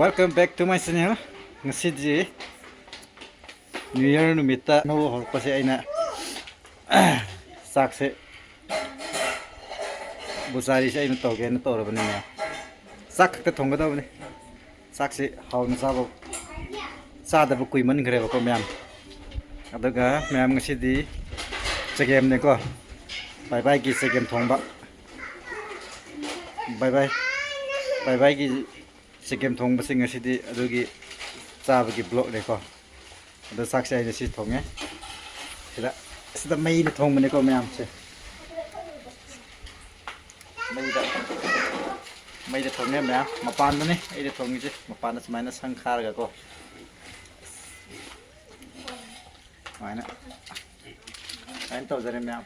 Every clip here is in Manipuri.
Welcome back to my channel. Ngasi New Year numita no horpase aina sakse busari se aina toge na torabani ne sak ta thonggadabani sakse hauna sabo sada bu kuiman greba ko myam adaga myam ngasi di segem ne ko bye bye gi segem thongba bye bye gi segem thongba sing ngasi di adugi चाबगी ब्लॉक देखो अदो साक्षी आइने सि थोंगे सिदा मैने थोंबने को म्याम से मैदे थोंगे म्याम मपान दने आइदे थोंगी जे मपान समायना संखारगा को मायना आइन तो जरे ma'am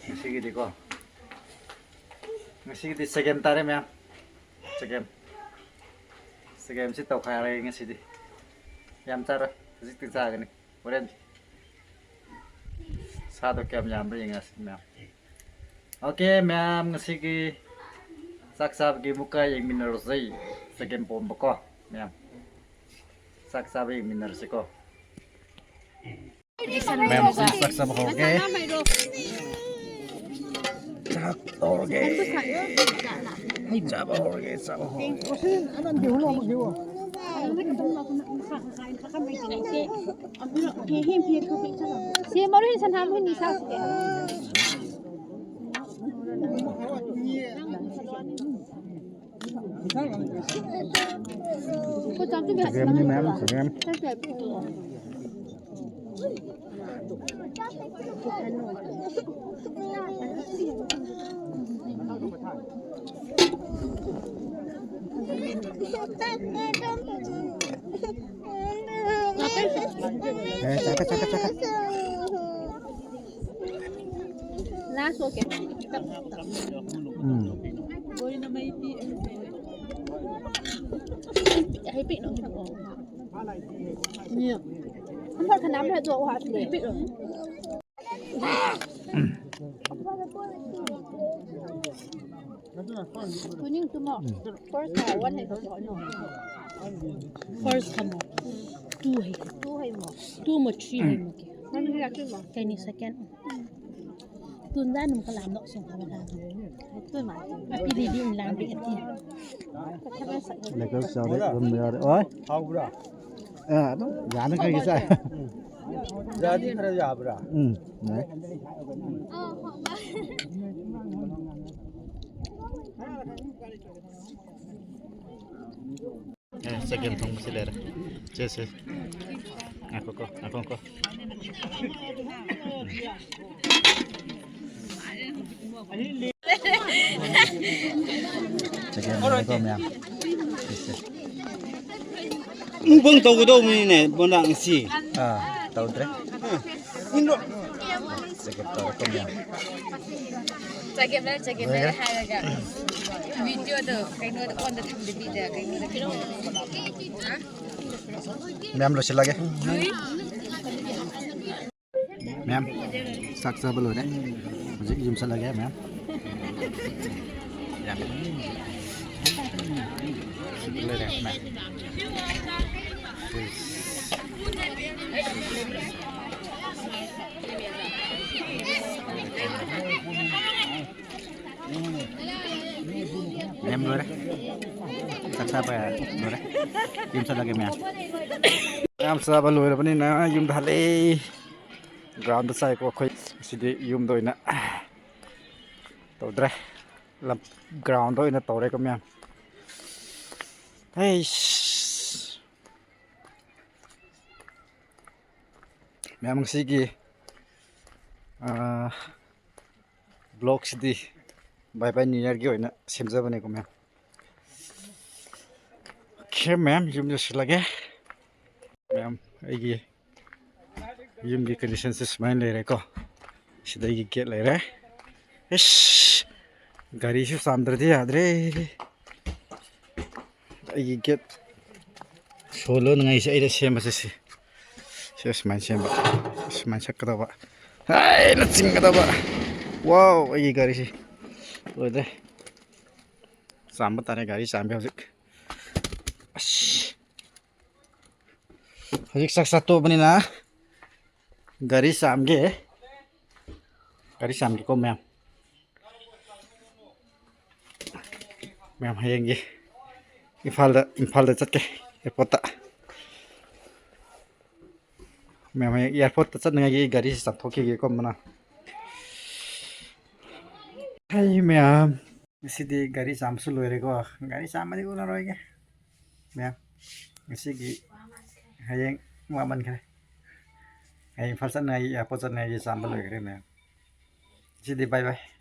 ngasi di ko ngasi di segem tare ma'am segem si tau khare ngasi di yam cara zik tik sa gani oren sa do kem yam ri ngas ma'am okay ma'am ngasi ki sak sab gi muka yang minar zai segem pom ko ma'am sak sab yang minar se ko ma'am sak sab ho ge sak tor ge Jaba horge sao ho. Anan diu lo diu. Si maru hin san ham hin ni sa ke. Ko cham tu be. Segem ni ma'am, segem. Cakap. Last okay. Boleh nama itu. Hai pik no. Ni. Hampa kenapa dah jual wah hai pik no. Kuning tu mau. First one hai kau no. First kamu. Two hai mau. Two mau three hai mau ke. Mana dia tu mau? Kau ni second. Tun dah nak kalam nak song kawan dah. Tu mau. Tapi dia ulang dia tu. Lekau sore rumyar. Oi. How bra? Tu jangan kau kisah. Jadi kerja bra. Nah. Segem thong selera. Jese. Aku ko. Segem ko myam. Mubang tahu kau ni ne, bonak si. Tahu dre. Indo. Segem tahu ko myam. Segem dah hai agak. Video tu, kaino tu on the tham video, kaino tu. Myam lo sila ke? Myam, saksa belo ne. Mujik jum sila ke myam. Ya. Sila deh myam. Myam lo deh. Saksa apa ya? Lo deh. Jum sila ke myam. Myam sa belo le pani na jum dhale. Ground sai ko khoi sidi yum doina. Tau dre. Lam ground doina tau re ko myam. Hey. Myam sigi vlog sidi bye bye new year gi oina semja bane ko myam. Okay myam yum jo silage. Myam agi yum gi condition se smile le re ko. Sida gi get le re. Ish. Gari shu samdra di adre. Agi get solo ngai se ida sema se si. Smile sema. Smile sakada ba. Hai na chingada ba. Wow, agi gari si. Oi de. Samba tare gari sambe hojik. Hajik sak satu bani na garis samge ko ma'am hayenge Imphal da chatke airport ta ma'am airport ta chatna gi gari sam thoke gi ko mana hai ma'am sidi gari sam su loire ko gari sam madi ko na roi ge ma'am sigi hayeng wa man kare hayeng phal chatna gi airport chatna gi sam ba loire ma'am sidi bye bye